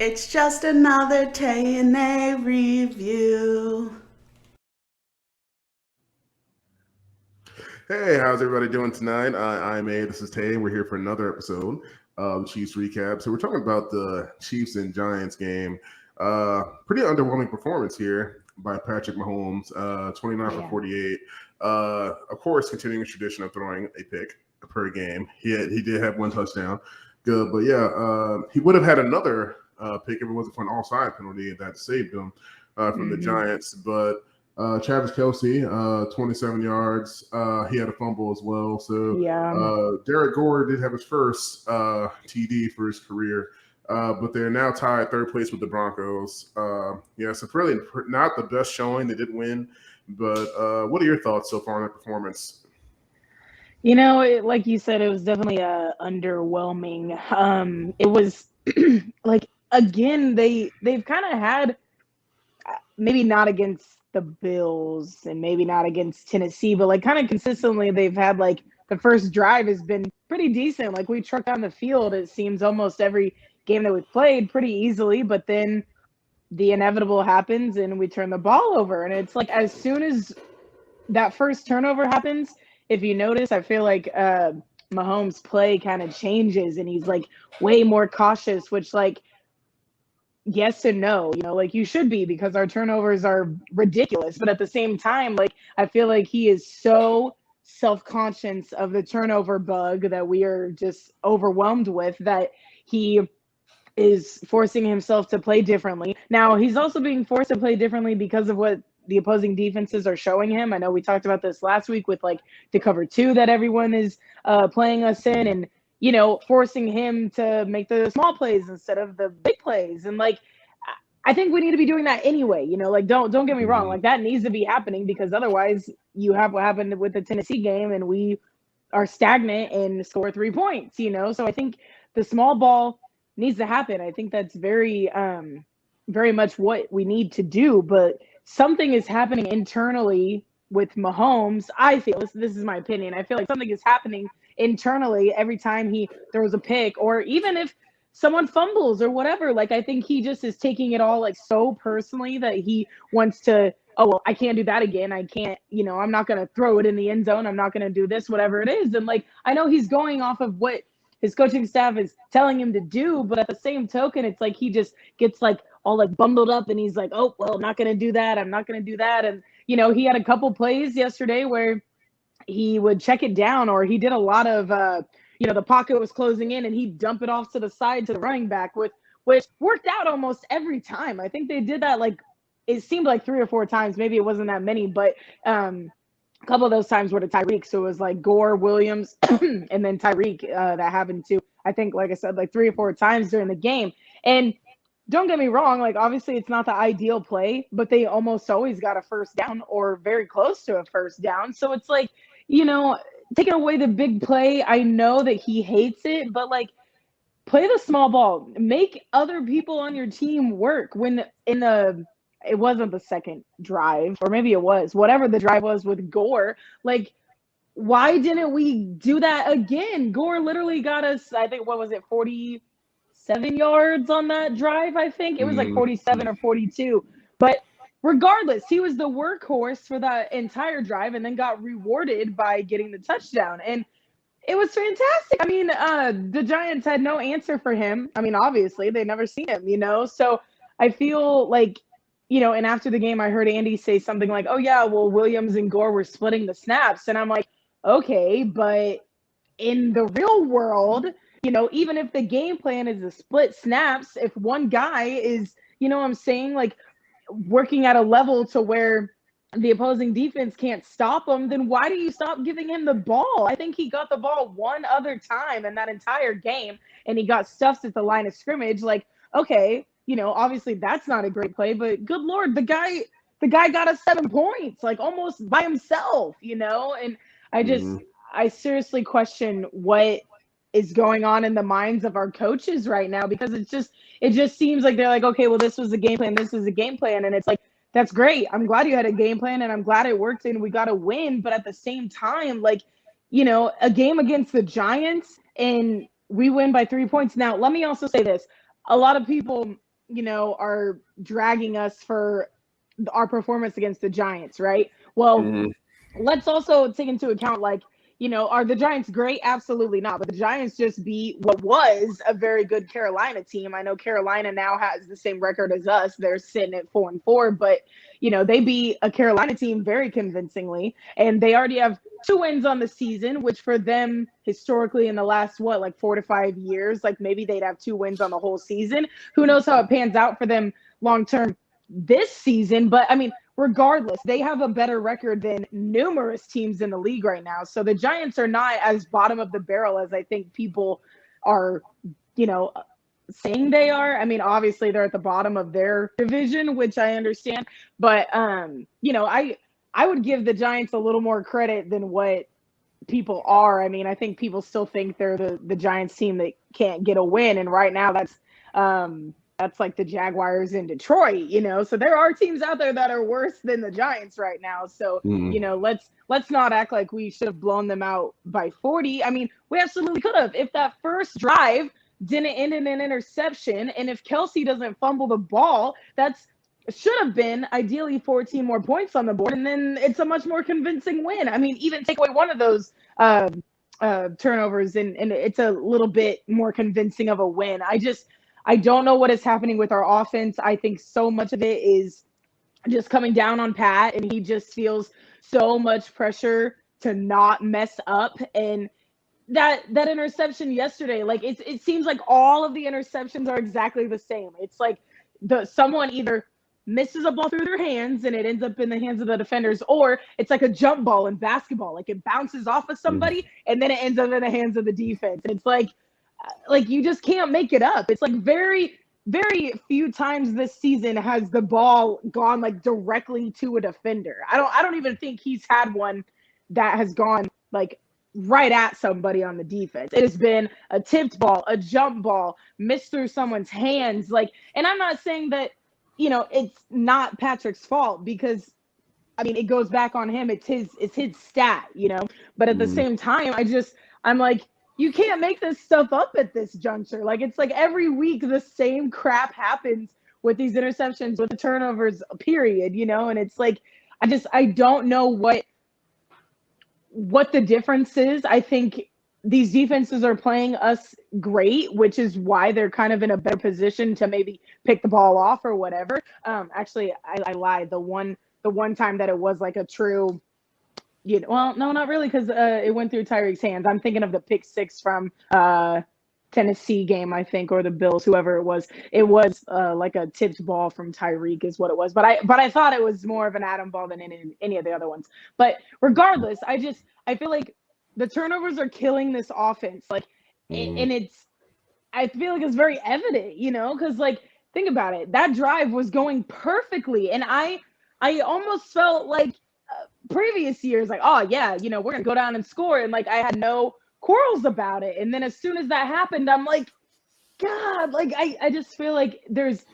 It's just another day in a review. Hey, how's everybody doing tonight? I'm A. This is Tay. We're here for another episode of Chiefs Recap. So we're talking about the Chiefs and Giants game. Pretty underwhelming performance here by Patrick Mahomes. 29 for Yeah. 48. Of course, continuing his tradition of throwing a pick per game. He did have one touchdown. Good, but yeah, he would have had another pick if it wasn't for an offside penalty that saved him from the Giants. But Travis Kelsey, 27 yards. He had a fumble as well. So Yeah. Derek Gore did have his first TD for his career, but they're now tied third place with the Broncos. Yeah, so really not the best showing. They did win, but what are your thoughts so far on that performance? Like you said, it was definitely underwhelming. It was like again, they've kind of had maybe not against the Bills and maybe not against Tennessee, but like kind of consistently they've had like the first drive has been pretty decent. Like we truck down the field, it seems almost every game that we've played pretty easily, but then the inevitable happens and we turn the ball over. And it's like as soon as that first turnover happens, if you notice, I feel like Mahomes' play kind of changes and he's like way more cautious, which like yes and no, like you should be because our turnovers are ridiculous. But at the same time, like I feel like he is so self-conscious of the turnover bug that we are just overwhelmed with that he is forcing himself to play differently. Now, he's also being forced to play differently because of what the opposing defenses are showing him. I know we talked about this last week with like the cover two that everyone is playing us in and, forcing him to make the small plays instead of the big plays. And like, I think we need to be doing that anyway. Like don't get me wrong, like that needs to be happening because otherwise you have what happened with the Tennessee game and we are stagnant and score 3 points. So I think the small ball needs to happen. I think that's very much what we need to do. But something is happening internally with Mahomes. I feel this is my opinion. I feel like something is happening internally every time he throws a pick, or even if someone fumbles or whatever. Like I think he just is taking it all like so personally that he wants to. Oh well, I can't do that again. I can't. I'm not gonna throw it in the end zone. I'm not gonna do this, whatever it is. And like I know he's going off of what his coaching staff is telling him to do, but at the same token, it's like he just gets like all like bundled up and he's like, oh, well, I'm not going to do that. I'm not going to do that. And, he had a couple plays yesterday where he would check it down or he did a lot of, the pocket was closing in and he'd dump it off to the side to the running back which worked out almost every time. I think they did that like, it seemed like 3 or 4 times. Maybe it wasn't that many, but a couple of those times were to Tyreek. So it was like Gore, Williams, and then Tyreek that happened to, I think, like I said, like 3 or 4 times during the game. And don't get me wrong, like obviously it's not the ideal play, but they almost always got a first down or very close to a first down. So it's like, you know, taking away the big play, I know that he hates it, but like play the small ball, make other people on your team work when in the it wasn't the second drive, or maybe it was, whatever the drive was with Gore. Like, why didn't we do that again? Gore literally got us, I think, what was it, 47 yards on that drive? I think it was like 47 or 42. But regardless, he was the workhorse for that entire drive and then got rewarded by getting the touchdown. And it was fantastic. I mean, the Giants had no answer for him. I mean, obviously, they never seen him. So I feel like, and after the game, I heard Andy say something like, oh, yeah, well, Williams and Gore were splitting the snaps. And I'm like, okay, but in the real world, even if the game plan is to split snaps, if one guy is, what I'm saying, like working at a level to where the opposing defense can't stop him, then why do you stop giving him the ball? I think he got the ball one other time in that entire game and he got stuffed at the line of scrimmage. Like, okay, obviously that's not a great play, but good Lord, the guy got us 7 points, like almost by himself, and I seriously question what is going on in the minds of our coaches right now, because it just seems like they're like, okay, well, this was the game plan, this is the game plan, and it's like, that's great. I'm glad you had a game plan and I'm glad it worked and we got a win. But at the same time, like, a game against the Giants and we win by 3 points. Now, let me also say this. A lot of people are dragging us for our performance against the Giants, right? Well, let's also take into account, like, are the Giants great? Absolutely not. But the Giants just beat what was a very good Carolina team. I know Carolina now has the same record as us. They're sitting at 4-4, but they beat a Carolina team very convincingly, and they already have 2 wins on the season, which for them historically in the last 4 to 5 years, like maybe they'd have 2 wins on the whole season. Who knows how it pans out for them long term this season? But I mean, regardless, they have a better record than numerous teams in the league right now. So the Giants are not as bottom of the barrel as I think people are, saying they are. I mean, obviously they're at the bottom of their division, which I understand. But, I would give the Giants a little more credit than what people are. I mean, I think people still think they're the Giants team that can't get a win. And right now that's like the Jaguars in Detroit, so there are teams out there that are worse than the Giants right now. So, let's not act like we should have blown them out by 40. I mean, we absolutely could have. If that first drive didn't end in an interception, and if Kelsey doesn't fumble the ball, that's should have been ideally 14 more points on the board. And then it's a much more convincing win. I mean, even take away one of those turnovers and it's a little bit more convincing of a win. I don't know what is happening with our offense. I think so much of it is just coming down on Pat, and he just feels so much pressure to not mess up. And that interception yesterday, like it seems like all of the interceptions are exactly the same. It's like someone either misses a ball through their hands and it ends up in the hands of the defenders, or it's like a jump ball in basketball. Like it bounces off of somebody and then it ends up in the hands of the defense. And it's like you just can't make it up. It's like very, very few times this season has the ball gone like directly to a defender. I don't even think he's had one that has gone like right at somebody on the defense. It has been a tipped ball, a jump ball, missed through someone's hands. Like, and I'm not saying that, it's not Patrick's fault, because I mean, it goes back on him. It's his stat, but at the same time, I'm like, you can't make this stuff up at this juncture. Like, it's like every week the same crap happens with these interceptions, with the turnovers, period, and it's like, I don't know what the difference is. I think these defenses are playing us great, which is why they're kind of in a better position to maybe pick the ball off or whatever. Actually, I lied. The one time that it was like a true, well, no, not really, because it went through Tyreek's hands. I'm thinking of the pick 6 from Tennessee game, I think, or the Bills, whoever it was. It was like a tipped ball from Tyreek is what it was. But I thought it was more of an Adam ball than any of the other ones. But regardless, I feel like the turnovers are killing this offense. Like, and I feel like it's very evident, because like, think about it. That drive was going perfectly. And I almost felt like previous years, like, oh yeah, we're going to go down and score. And like, I had no quarrels about it. And then as soon as that happened, I'm like, God, like, I just feel like there's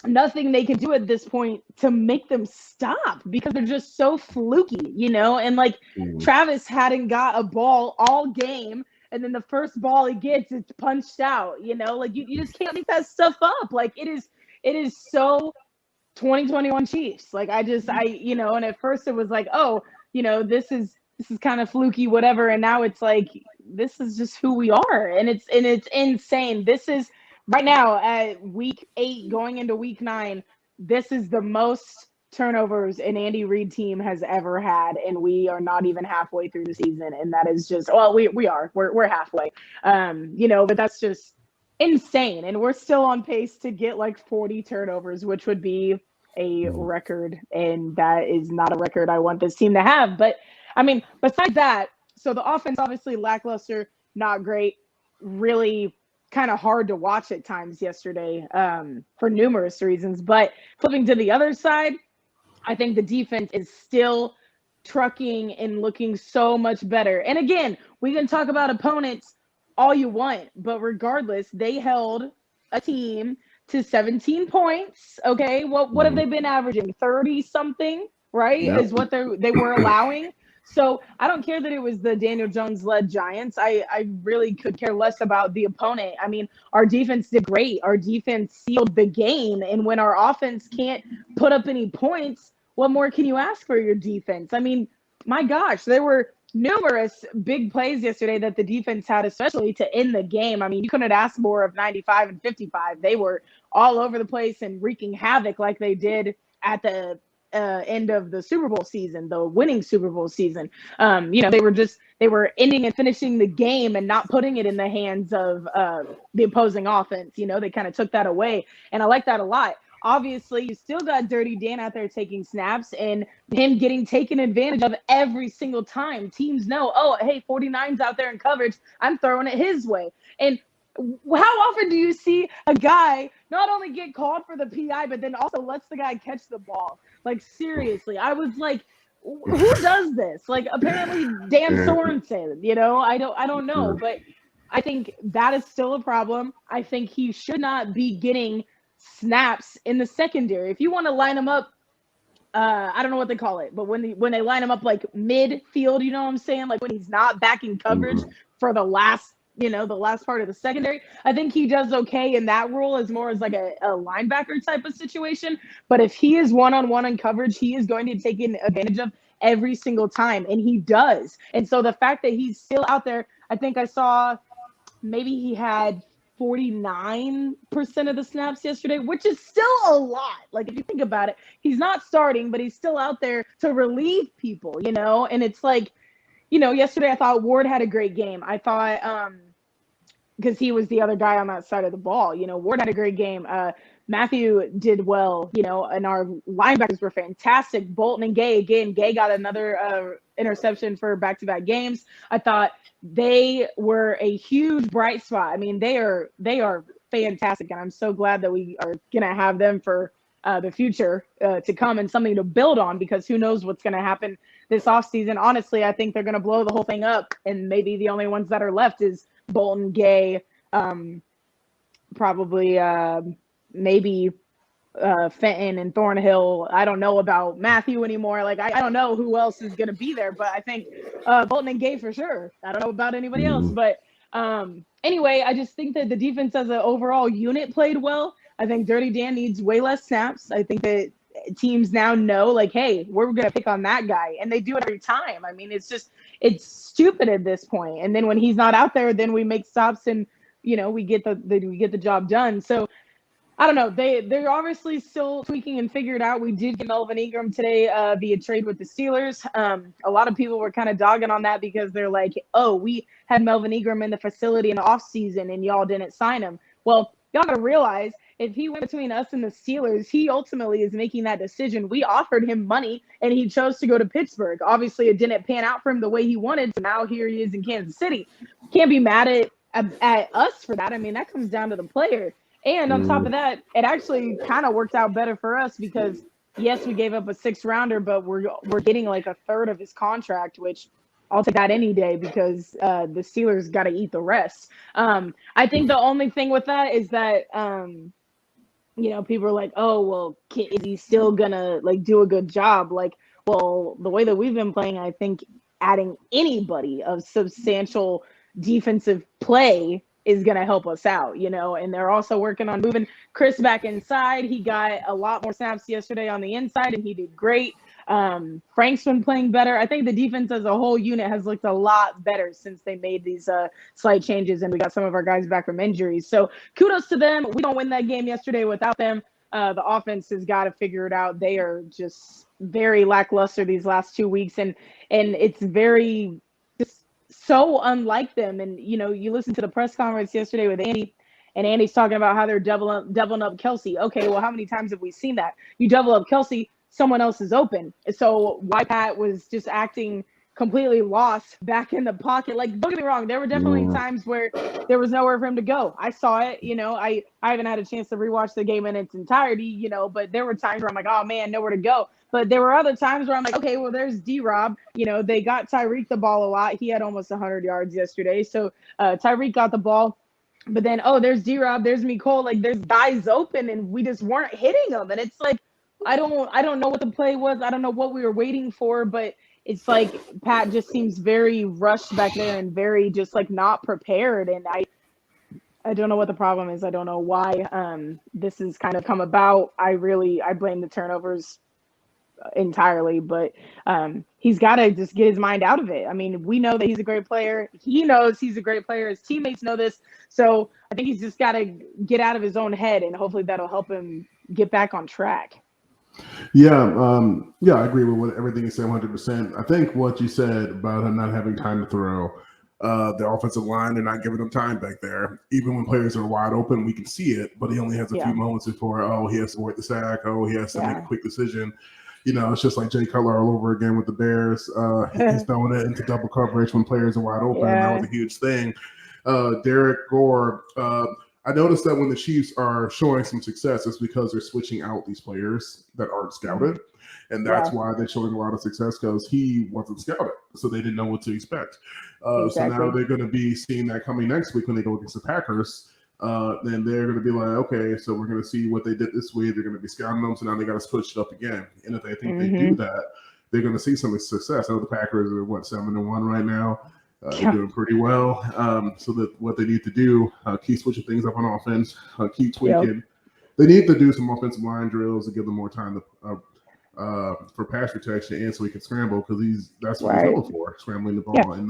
nothing they can do at this point to make them stop, because they're just so fluky, and like Travis hadn't got a ball all game, and then the first ball he gets, it's punched out, like you just can't make that stuff up. Like it is so 2021 Chiefs. Like and at first it was like, oh, this is kind of fluky, whatever, and now it's like, this is just who we are, and it's insane. This is right now at week 8 going into week 9, this is the most turnovers an Andy Reid team has ever had, and we are not even halfway through the season, and that is just, well, we're halfway, but that's just insane, and we're still on pace to get like 40 turnovers, which would be a record, and that is not a record I want this team to have. But I mean, besides that, so the offense obviously lackluster, not great, really kind of hard to watch at times yesterday for numerous reasons. But flipping to the other side, I think the defense is still trucking and looking so much better. And again, we can talk about opponents all you want, but regardless, they held a team to 17 points. Okay, what have they been averaging? 30 something, right? Yep. Is what they were allowing. So I don't care that it was the Daniel Jones led Giants. I really could care less about the opponent. I mean, our defense did great. Our defense sealed the game. And when our offense can't put up any points, what more can you ask for your defense? I mean, my gosh, there were numerous big plays yesterday that the defense had, especially to end the game. I mean, you couldn't ask more of 95 and 55. They were all over the place and wreaking havoc like they did at the end of the Super Bowl season, the winning Super Bowl season. They were ending and finishing the game and not putting it in the hands of the opposing offense. They kind of took that away, and I like that a lot. Obviously, you still got Dirty Dan out there taking snaps and him getting taken advantage of every single time. Teams know, oh, hey, 49's out there in coverage. I'm throwing it his way. And how often do you see a guy not only get called for the PI, but then also lets the guy catch the ball? Like, seriously, I was like, who does this? Like, apparently Dan Sorensen, I don't know, but I think that is still a problem. I think he should not be getting snaps in the secondary. If you want to line him up, I don't know what they call it, but when they line him up like midfield, you know what I'm saying? Like when he's not backing coverage for the last part of the secondary, I think he does okay in that role as more as like a linebacker type of situation. But if he is one-on-one in coverage, he is going to take advantage of every single time, and he does. And so the fact that he's still out there, I think I saw maybe he had 49% of the snaps yesterday, which is still a lot. Like, if you think about it, he's not starting, but he's still out there to relieve people, and it's like, yesterday I thought Ward had a great game. I thought, because he was the other guy on that side of the ball, Ward had a great game. Matthew did well, and our linebackers were fantastic. Bolton and Gay, again, Gay got another interception for back-to-back games. I thought they were a huge bright spot. I mean, they are fantastic, and I'm so glad that we are going to have them for the future to come and something to build on, because who knows what's going to happen this offseason. Honestly, I think they're going to blow the whole thing up, and maybe the only ones that are left is Bolton, Gay, probably maybe Fenton and Thornhill. I don't know about Matthew anymore. Like, I don't know who else is going to be there, but I think Bolton and Gay for sure. I don't know about anybody else, but anyway, I just think that the defense as an overall unit played well. I think Dirty Dan needs way less snaps. I think that teams now know, like, hey, we're going to pick on that guy, and they do it every time. I mean, it's stupid at this point. And then when he's not out there, then we make stops and, we get the job done. So I don't know. They're obviously still tweaking and figure it out. We did get Melvin Ingram today via trade with the Steelers. A lot of people were kind of dogging on that because they're like, oh, we had Melvin Ingram in the facility in the offseason and y'all didn't sign him. Well, y'all got to realize, if he went between us and the Steelers, he ultimately is making that decision. We offered him money, and he chose to go to Pittsburgh. Obviously, it didn't pan out for him the way he wanted, so now here he is in Kansas City. Can't be mad at us for that. I mean, that comes down to the player. And on top of that, it actually kind of worked out better for us because, yes, we gave up a 6th-rounder, but we're getting like a third of his contract, which I'll take that any day because the Steelers got to eat the rest. I think the only thing with that is that people are like, oh, well, is he still gonna like do a good job? Like, well, the way that we've been playing, I think adding anybody of substantial defensive play is going to help us out, and they're also working on moving Chris back inside. He got a lot more snaps yesterday on the inside, and he did great. Frank's been playing better. I think the defense as a whole unit has looked a lot better since they made these slight changes, and we got some of our guys back from injuries. So kudos to them. We don't win that game yesterday without them. The offense has got to figure it out. They are just very lackluster these last 2 weeks, and it's very just so unlike them. And, you listen to the press conference yesterday with Andy, and Andy's talking about how they're doubling up Kelsey. Okay, well, how many times have we seen that? You double up Kelsey, someone else is open. So why Pat was just acting completely lost back in the pocket. Like, don't get me wrong, there were definitely times where there was nowhere for him to go. I saw it, I haven't had a chance to rewatch the game in its entirety, but there were times where I'm like, oh man, nowhere to go. But there were other times where I'm like, okay, well, there's D-Rob. They got Tyreek the ball a lot. He had almost 100 yards yesterday. So Tyreek got the ball. But then, there's D-Rob, there's Mecole. Like, there's guys open, and we just weren't hitting them. And it's like, I don't know what the play was. I don't know what we were waiting for, but it's like Pat just seems very rushed back there and very just like not prepared. And I don't know what the problem is. I don't know why this has kind of come about. I blame the turnovers entirely, but he's got to just get his mind out of it. I mean, we know that he's a great player. He knows he's a great player. His teammates know this. So I think he's just got to get out of his own head, and hopefully that'll help him get back on track. Yeah, I agree with everything you said 100%. I think what you said about him not having time to throw, the offensive line, they're not giving him time back there. Even when players are wide open, we can see it, but he only has a few moments before, he has to work the sack, he has to make a quick decision. It's just like Jay Cutler all over again with the Bears. He's throwing it into double coverage when players are wide open. That was a huge thing. Derek Gore, I noticed that when the Chiefs are showing some success, it's because they're switching out these players that aren't scouted. And that's why they're showing a lot of success, because he wasn't scouted. So they didn't know what to expect. So now they're going to be seeing that coming next week when they go against the Packers. Then they're going to be like, okay, so we're going to see what they did this week. They're going to be scouting them. So now they got to switch it up again. And if they think they do that, they're going to see some success. I know the Packers are 7-1 right now. They're doing pretty well. So that what they need to do, keep switching things up on offense, keep tweaking. They need to do some offensive line drills to give them more time to, for pass protection, and so he can scramble, because that's what he's known for, scrambling the ball. And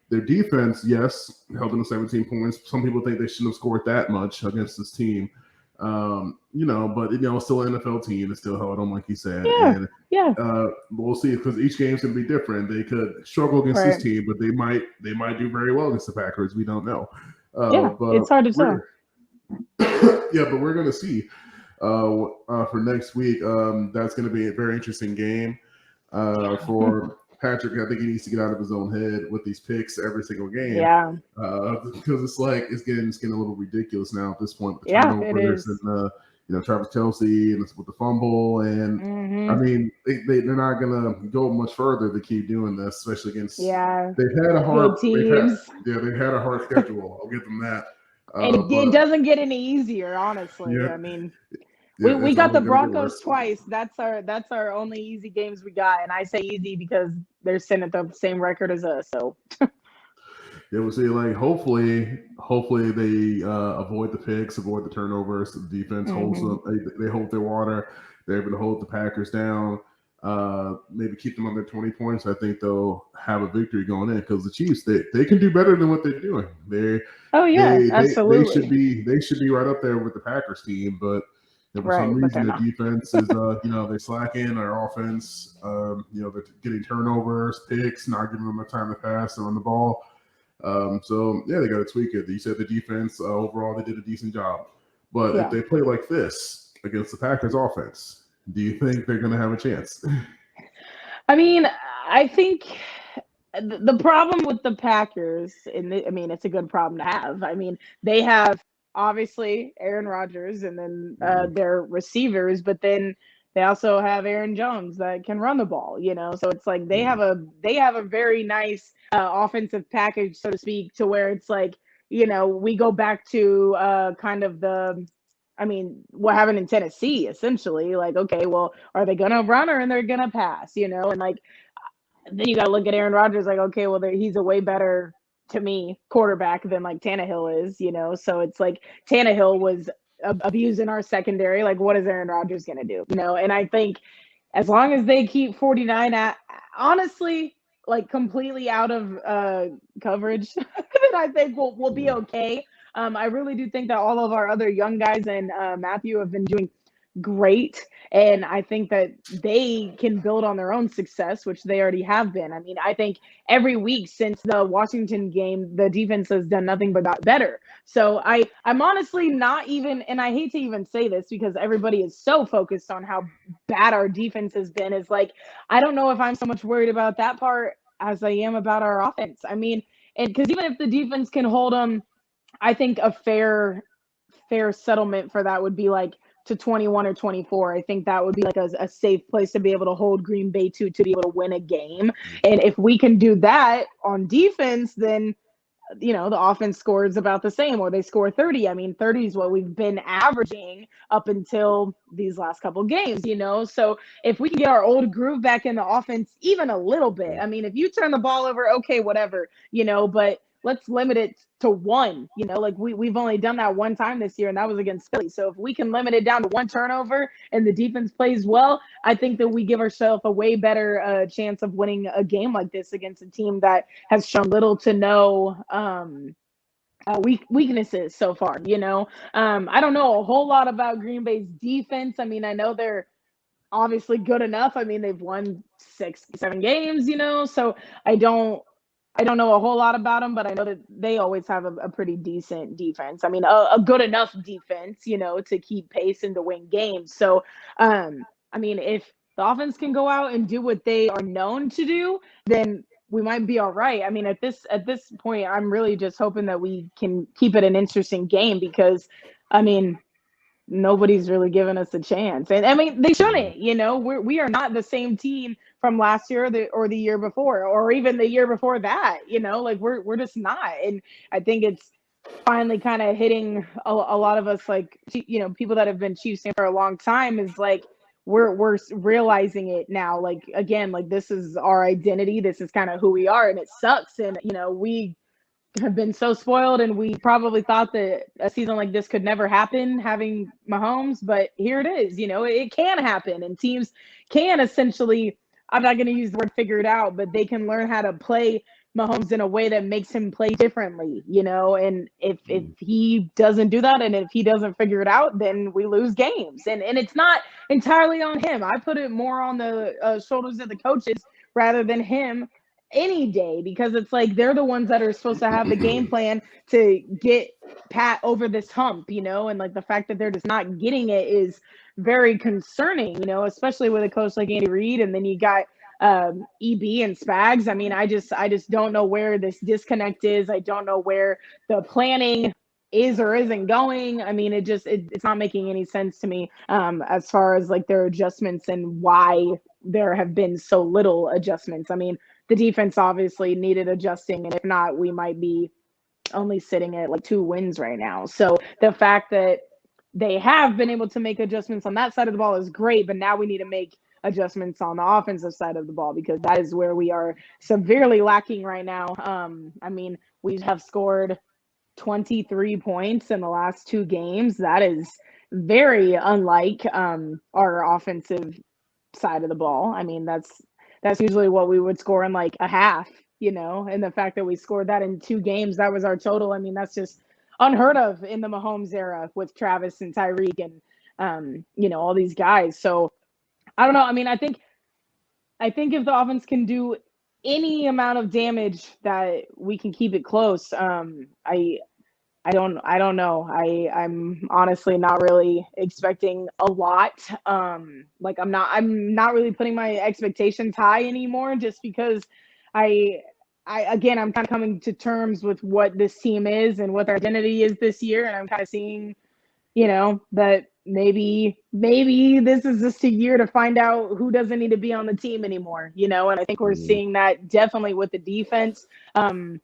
their defense, yes, held them to 17 points. Some people think they shouldn't have scored that much against this team. But still an NFL team. It still held them, like you said. We'll see, because each game's gonna be different. They could struggle against this team, but they might do very well against the Packers. We don't know. But it's hard to tell. But we're gonna see for next week. That's gonna be a very interesting game for Patrick. I think he needs to get out of his own head with these picks every single game. Because it's getting a little ridiculous now at this point. The turnovers and Travis Kelce and with the fumble, and I mean they're not gonna go much further to keep doing this, especially against. They've had a hard teams. They've had a hard schedule. I'll give them that. And it doesn't get any easier, honestly. I mean. We got the Broncos twice. That's our only easy games we got, and I say easy because they're sitting at the same record as us. So we'll see. Like hopefully they avoid the picks, avoid the turnovers. The defense holds them. They hold their water. They're able to hold the Packers down. Maybe keep them under 20 points. I think they'll have a victory going in, because the Chiefs they can do better than what they're doing. Absolutely. They should be right up there with the Packers team, but. For some reason, the defense is, they're slacking. Their offense, they're getting turnovers, picks, not giving them enough time to pass and run the ball. They got to tweak it. You said the defense, overall, they did a decent job. But if they play like this against the Packers offense, do you think they're going to have a chance? I mean, I think the problem with the Packers, it's a good problem to have. I mean, they have obviously Aaron Rodgers and then their receivers, but then they also have Aaron Jones that can run the ball, so it's like they have a very nice offensive package, so to speak, to where it's like, we go back to kind of what happened in Tennessee, essentially. Like, okay, well, are they gonna run or are they gonna pass, and like then you got to look at Aaron Rodgers like, okay, well, he's a way better, to me, quarterback than like Tannehill is, so it's like Tannehill was abusing our secondary. Like, what is Aaron Rodgers going to do? And I think as long as they keep 49 honestly, like completely out of coverage, then I think we'll be okay. I really do think that all of our other young guys and Matthew have been doing great, and I think that they can build on their own success, which they already have been. I mean, I think every week since the Washington game, the defense has done nothing but got better. So I'm honestly not even, and I hate to even say this because everybody is so focused on how bad our defense has been, is like, I don't know if I'm so much worried about that part as I am about our offense. I mean, and because even if the defense can hold them, I think a fair settlement for that would be like to 21 or 24. I think that would be like a safe place to be able to hold Green Bay to be able to win a game. And if we can do that on defense, then the offense scores about the same, or they score 30. I mean, 30 is what we've been averaging up until these last couple games. So if we can get our old groove back in the offense even a little bit, I mean, if you turn the ball over, okay, whatever, but let's limit it to one. Like we've only done that one time this year, and that was against Philly. So if we can limit it down to one turnover and the defense plays well, I think that we give ourselves a way better chance of winning a game like this against a team that has shown little to no weaknesses so far. I don't know a whole lot about Green Bay's defense. I mean, I know they're obviously good enough. I mean, they've won 6-7 games, so I don't know a whole lot about them, but I know that they always have a pretty decent defense. I mean, a good enough defense, to keep pace and to win games. So, I mean, if the offense can go out and do what they are known to do, then we might be all right. I mean, at this point, I'm really just hoping that we can keep it an interesting game because, I mean, nobody's really given us a chance. And I mean, they shouldn't, we are not the same team from last year or the year before, or even the year before that, like we're just not. And I think it's finally kind of hitting a lot of us, like, people that have been Chiefs fans for a long time, is like, we're realizing it now. Like, again, like this is our identity. This is kind of who we are, and it sucks. And, we have been so spoiled, and we probably thought that a season like this could never happen having Mahomes, but here it is. It can happen, and teams can essentially, I'm not going to use the word figure it out, but they can learn how to play Mahomes in a way that makes him play differently, and if he doesn't do that, and if he doesn't figure it out, then we lose games. And it's not entirely on him. I put it more on the shoulders of the coaches rather than him any day, because it's like they're the ones that are supposed to have the game plan to get Pat over this hump, and like the fact that they're just not getting it is very concerning, especially with a coach like Andy Reid. And then you got EB and Spags. I mean, I just don't know where this disconnect is. I don't know where the planning is or isn't going. I mean, it's not making any sense to me as far as like their adjustments and why there have been so little adjustments. I mean, the defense obviously needed adjusting, and if not, we might be only sitting at like 2 wins right now. So the fact that they have been able to make adjustments on that side of the ball is great, but now we need to make adjustments on the offensive side of the ball, because that is where we are severely lacking right now. I mean, we have scored 23 points in the last 2 games. That is very unlike our offensive side of the ball. I mean, that's usually what we would score in like a half, and the fact that we scored that in 2 games, that was our total. I mean, that's just unheard of in the Mahomes era with Travis and Tyreek and, all these guys. So I don't know. I mean, I think if the offense can do any amount of damage, that we can keep it close. I don't know. I'm honestly not really expecting a lot. Like I'm not really putting my expectations high anymore, just because I'm kind of coming to terms with what this team is and what their identity is this year. And I'm kind of seeing, that maybe this is just a year to find out who doesn't need to be on the team anymore, and I think we're seeing that definitely with the defense. Like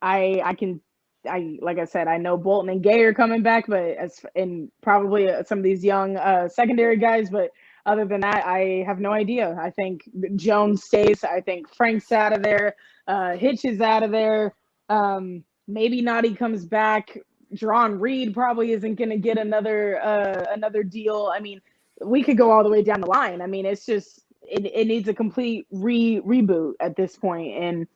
I said, I know Bolton and Gay are coming back, but and probably some of these young secondary guys, but other than that, I have no idea. I think Jones stays. I think Frank's out of there. Hitch is out of there. Maybe Noddy comes back. Jerron Reed probably isn't going to get another deal. I mean, we could go all the way down the line. I mean, it's just it needs a complete reboot at this point. And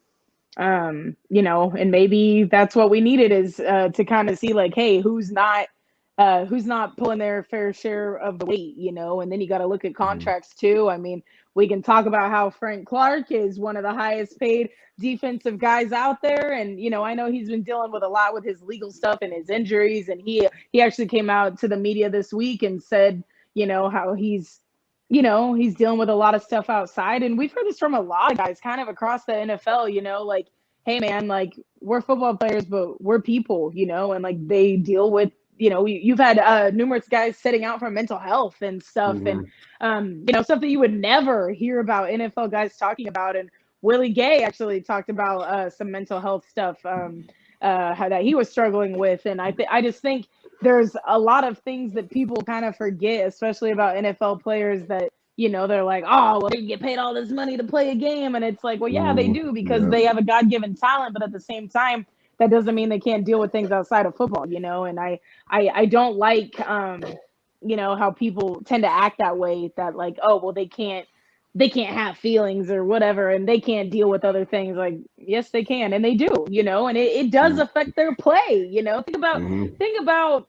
and maybe that's what we needed, is to kind of see like, hey, who's not pulling their fair share of the weight, and then you got to look at contracts too. I mean, we can talk about how Frank Clark is one of the highest paid defensive guys out there. And, I know he's been dealing with a lot with his legal stuff and his injuries. And he actually came out to the media this week and said, how he's dealing with a lot of stuff outside. And we've heard this from a lot of guys kind of across the NFL, like, hey man, like we're football players, but we're people, and like they deal with, you've had numerous guys sitting out for mental health and stuff. And, stuff that you would never hear about NFL guys talking about. And Willie Gay actually talked about some mental health stuff how that he was struggling with. And I just think there's a lot of things that people kind of forget, especially about NFL players, that they're like, oh, well, they get paid all this money to play a game, and it's like, well, yeah, they do, because Yeah. they have a God-given talent, but at the same time, that doesn't mean they can't deal with things outside of football, and I don't like how people tend to act that way, that like, oh, well, they can't have feelings or whatever, and they can't deal with other things. Like, yes, they can, and they do, and it does affect their play. Think about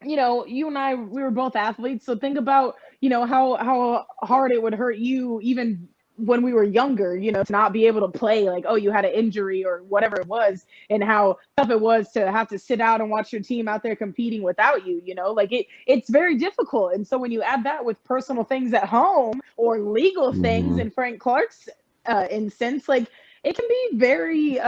you and I, we were both athletes, so think about how hard it would hurt you even when we were younger, to not be able to play, like, oh, you had an injury or whatever it was, and how tough it was to have to sit out and watch your team out there competing without you, like it's very difficult. And so when you add that with personal things at home or legal things in Frank Clark's instance, like, it can be very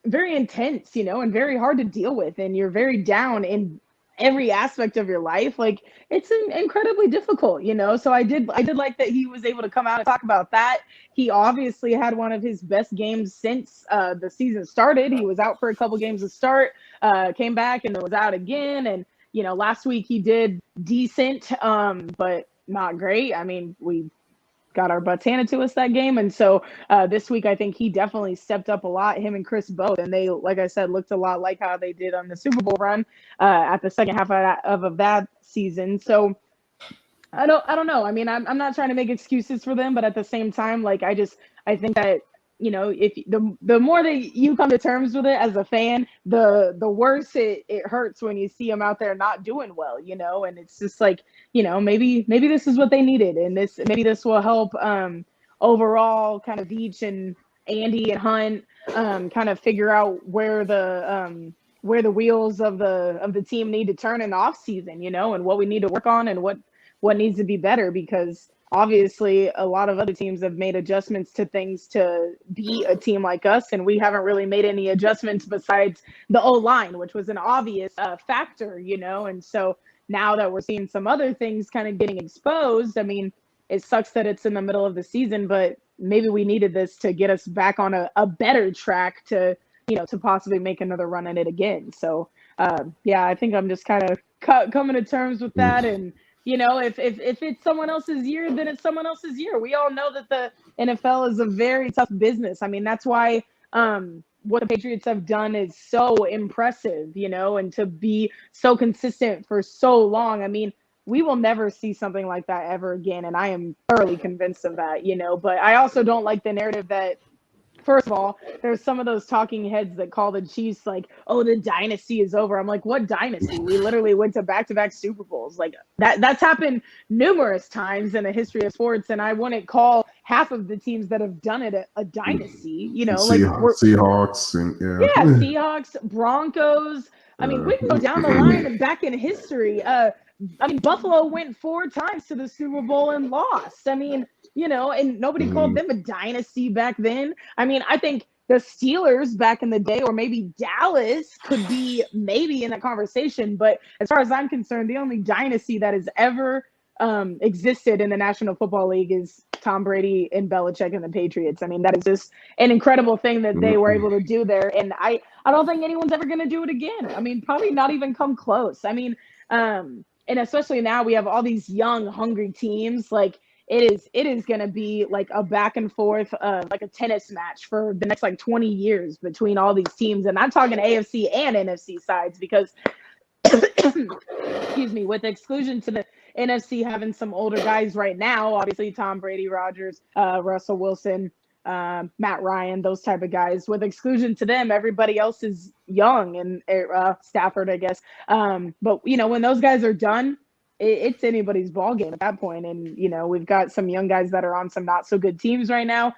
very intense, and very hard to deal with, and you're very down in every aspect of your life. Like, it's incredibly difficult, so I did like that he was able to come out and talk about that. He obviously had one of his best games since the season started. He was out for a couple games to start, came back and then was out again, and last week he did decent, but not great. I mean, we got our butts handed to us that game. And so this week, I think he definitely stepped up a lot, him and Chris both. And they, like I said, looked a lot like how they did on the Super Bowl run at the second half of that season. So I don't know. I mean, I'm not trying to make excuses for them, but at the same time, like, I think that, if the more that you come to terms with it as a fan, the worse it hurts when you see them out there not doing well, and it's just like, maybe this is what they needed, and maybe this will help overall kind of Veach and Andy and Hunt kind of figure out where the wheels of the team need to turn in the off season, and what we need to work on and what needs to be better, because obviously a lot of other teams have made adjustments to things to be a team like us, and we haven't really made any adjustments besides the O-line, which was an obvious factor, and so now that we're seeing some other things kind of getting exposed, I mean, it sucks that it's in the middle of the season, but maybe we needed this to get us back on a better track to possibly make another run at it again. So yeah, I think I'm just kind of coming to terms with that. And if it's someone else's year, then it's someone else's year. We all know that the NFL is a very tough business. I mean, that's why what the Patriots have done is so impressive, and to be so consistent for so long. I mean, we will never see something like that ever again, and I am thoroughly convinced of that, But I also don't like the narrative that, first of all, there's some of those talking heads that call the Chiefs like, oh, the dynasty is over. I'm like, what dynasty? We literally went to back-to-back Super Bowls. Like, that's happened numerous times in the history of sports, and I wouldn't call half of the teams that have done it a dynasty. Seahawks and Seahawks, Broncos. I mean, we can go down the line and back in history. I mean, Buffalo went 4 times to the Super Bowl and lost. I mean, and nobody called them a dynasty back then. I mean, I think the Steelers back in the day, or maybe Dallas, could be maybe in that conversation. But as far as I'm concerned, the only dynasty that has ever existed in the National Football League is Tom Brady and Belichick and the Patriots. I mean, that is just an incredible thing that they were able to do there. And I don't think anyone's ever going to do it again. I mean, probably not even come close. I mean, and especially now we have all these young, hungry teams. Like, it is going to be like a back and forth, like a tennis match for the next like 20 years between all these teams. And I'm talking AFC and NFC sides, because excuse me, with exclusion to the NFC having some older guys right now, obviously Tom Brady, Rodgers, Russell Wilson, Matt Ryan, those type of guys. With exclusion to them, everybody else is young, and Stafford, I guess. But when those guys are done, it's anybody's ball game at that point. And we've got some young guys that are on some not so good teams right now.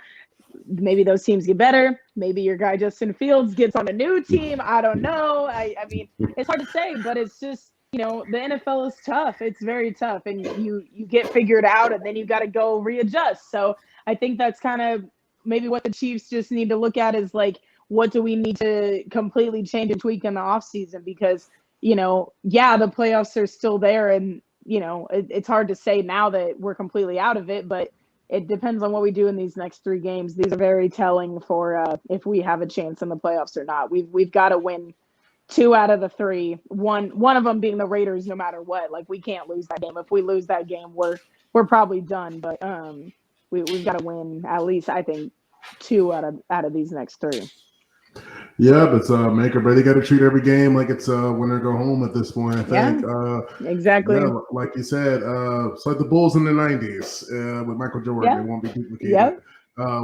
Maybe those teams get better. Maybe your guy Justin Fields gets on a new team. I don't know. I mean, it's hard to say, but it's just, the NFL is tough. It's very tough, and you get figured out, and then you got to go readjust. So I think that's kind of maybe what the Chiefs just need to look at, is like, what do we need to completely change and tweak in the offseason? Because, the playoffs are still there, and, it's hard to say now that we're completely out of it, but it depends on what we do in these next 3 games. These are very telling for if we have a chance in the playoffs or not. We've got to win 2 out of the 3. One of them being the Raiders, no matter what. Like, we can't lose that game. If we lose that game, we're probably done. But we've got to win at least, I think, 2 out of these next 3. Yeah, but make or break. They got to treat every game like it's win or go home at this point. I think. Exactly. Yeah, like you said, it's like the Bulls in the '90s with Michael Jordan. Yeah. They won't be duplicated. Yep.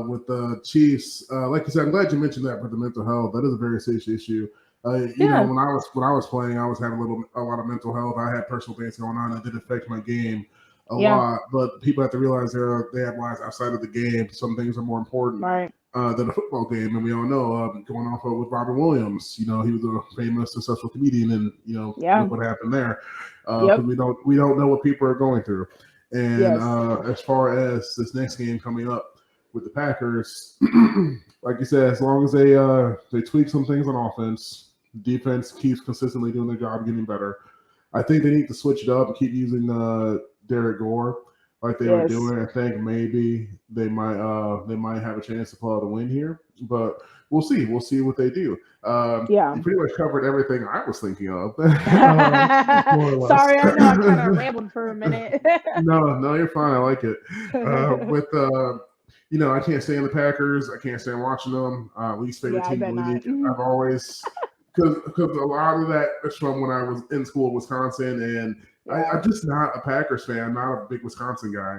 With the Chiefs, like you said, I'm glad you mentioned that for the mental health. That is a very serious issue. You know, when I was playing, I was having a lot of mental health. I had personal things going on that did affect my game a lot. But people have to realize they have lives outside of the game. Some things are more important. Right. Than a football game, and we all know going off with Robin Williams. You know, he was a famous, successful comedian, and you know look what happened there. We don't know what people are going through. And as far as this next game coming up with the Packers, like you said, as long as they tweak some things on offense, defense keeps consistently doing their job, getting better. I think they need to switch it up and keep using Derek Gore like they were doing. I think maybe they might have a chance to pull out a win here, but we'll see. We'll see what they do. You pretty much covered everything I was thinking of. Sorry, I know I kind of rambled for a minute. No, you're fine. I like it. You know, I can't stand the Packers. I can't stand watching them. Least favorite team in the league. I've always because a lot of that is from when I was in school in Wisconsin, and I'm just not a Packers fan. I'm not a big Wisconsin guy.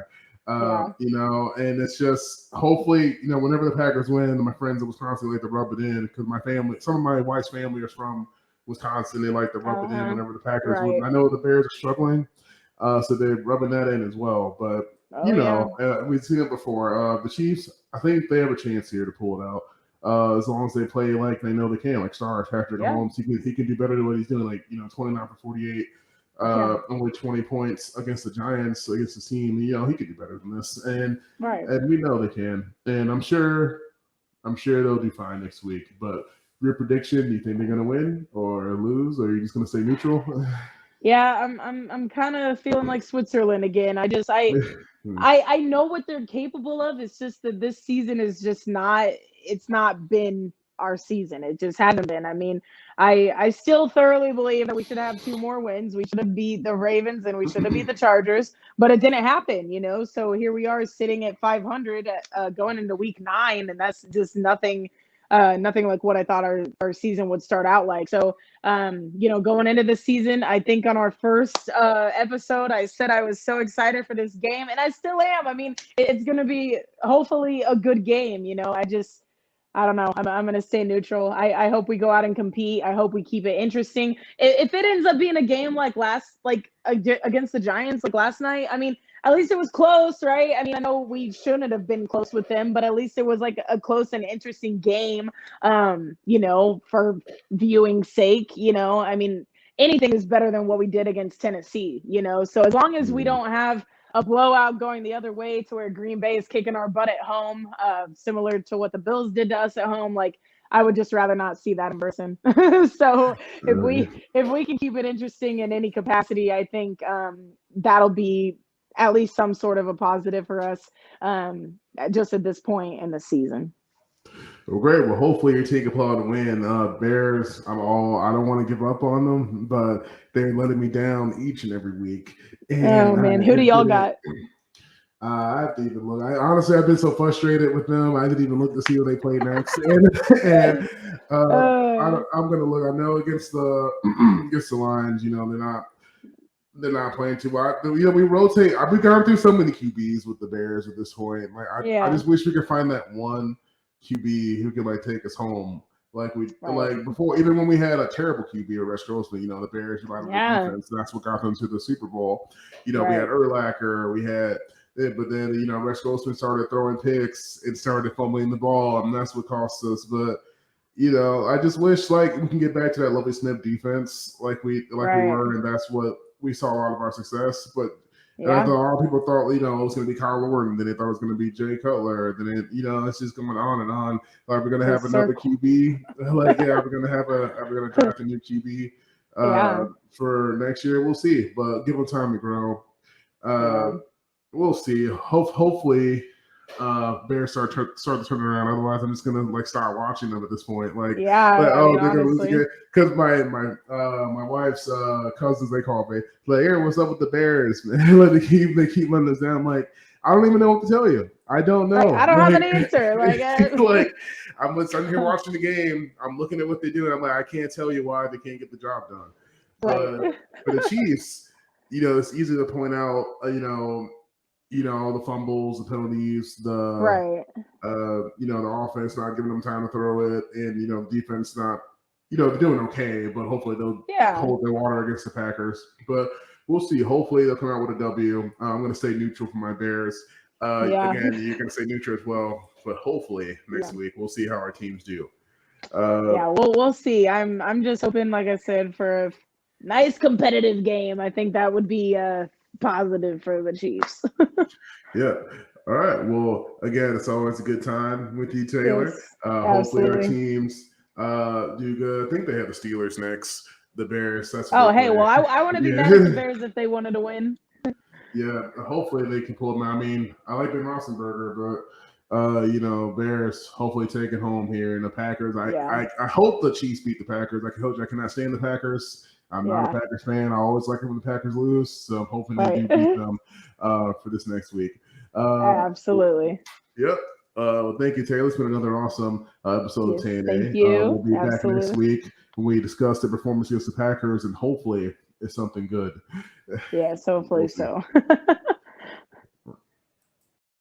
You know, and it's just hopefully, you know, whenever the Packers win, my friends in Wisconsin like to rub it in because my family, some of my wife's family is from Wisconsin. They like to rub it in whenever the Packers win. I know the Bears are struggling, so they're rubbing that in as well. But you know, we've seen it before. The Chiefs, I think they have a chance here to pull it out. As long as they play like they know they can, like Patrick Mahomes, he can do better than what he's doing. Like 29 for 48. Only 20 points against the Giants, against the team. You know, he could do better than this, and we know they can. And I'm sure they'll do fine next week. But your prediction? Do you think they're gonna win or lose, or are you just gonna stay neutral? Yeah, I'm kind of feeling like Switzerland again. I know what they're capable of. It's just that this season is just not. It's not been our season. It just hasn't been. I mean, I still thoroughly believe that we should have 2 more wins. We should have beat the Ravens and we should have beat the Chargers, but it didn't happen, So here we are sitting at 500 going into week 9, and that's just nothing like what I thought our season would start out like. So, going into the season, I think on our first episode, I said I was so excited for this game, and I still am. I mean, it's going to be hopefully a good game. I don't know. I'm going to stay neutral. I hope we go out and compete. I hope we keep it interesting. If it ends up being a game like against the Giants like last night, I mean, at least it was close, right? I mean, I know we shouldn't have been close with them, but at least it was like a close and interesting game, for viewing sake, I mean, anything is better than what we did against Tennessee, So as long as we don't have a blowout going the other way to where Green Bay is kicking our butt at home, similar to what the Bills did to us at home, like I would just rather not see that in person. So if we can keep it interesting in any capacity, I think that'll be at least some sort of a positive for us just at this point in the season. Well, great. Well, hopefully you take a part to win. Bears, I don't want to give up on them, but they're letting me down each and every week. And, who do y'all got? I have to even look. Honestly, I've been so frustrated with them. I didn't even look to see who they play next. And I'm gonna look. I know against the Lions, they're not playing too well. We rotate. We've gone through so many QBs with the Bears at this point. Like I just wish we could find that one QB who could take us home. Like before, even when we had a terrible QB or Rex Grossman, the Bears relied on the defense. That's what got them to the Super Bowl. We had Urlacher, but then Rex Grossman started throwing picks and started fumbling the ball, and that's what cost us. But I just wish we can get back to that Lovie Smith defense like we were, and that's what we saw a lot of our success. But I thought a lot of people thought it was going to be Kyle Orton, then they thought it was going to be Jay Cutler, then it's just going on and on. Like we're going to have another QB. We're going to draft a new QB for next year. We'll see, but give them time to grow. We'll see. Hopefully Bears start to turn around. Otherwise, I'm just gonna like start watching them at this point. Like, Yeah, like I mean, they're gonna lose honestly. again. Because my wife's cousins, they call me like, Aaron, what's up with the Bears, man? Like they keep letting us down. I'm like, I don't even know what to tell you. I don't know. Like, I don't have an answer. Like, like I'm here watching the game. I'm looking at what they do, and I'm like, I can't tell you why they can't get the job done. right. But for the Chiefs, it's easy to point out, all the fumbles, the penalties, the Right. the offense not giving them time to throw it, and defense not, they're doing okay, but hopefully they'll hold their water against the Packers. But we'll see. Hopefully they'll come out with a W. I'm going to stay neutral for my Bears. Again, you're going to stay neutral as well, but hopefully next week we'll see how our teams do. We'll see. I'm just hoping, like I said, for a nice competitive game. I think that would be positive for the Chiefs. Yeah. All right. Well, again, it's always a good time with you, Taylor. Yes, hopefully our absolutely. teams do good. I think they have the Steelers next. The Bears. That's well, I wouldn't be mad at the Bears if they wanted to win. Yeah, hopefully they can pull them out. I mean, I like Ben Roethlisberger, but Bears hopefully take it home here. And the Packers, I hope the Chiefs beat the Packers. I cannot stand the Packers. I'm not a Packers fan. I always like it when the Packers lose, so I'm hoping they do beat them for this next week. Absolutely. Yep. Well, thank you, Taylor. It's been another awesome episode of TNA. Thank you. We'll be back next week when we discuss the performance against the Packers, and hopefully it's something good. Yes, hopefully so.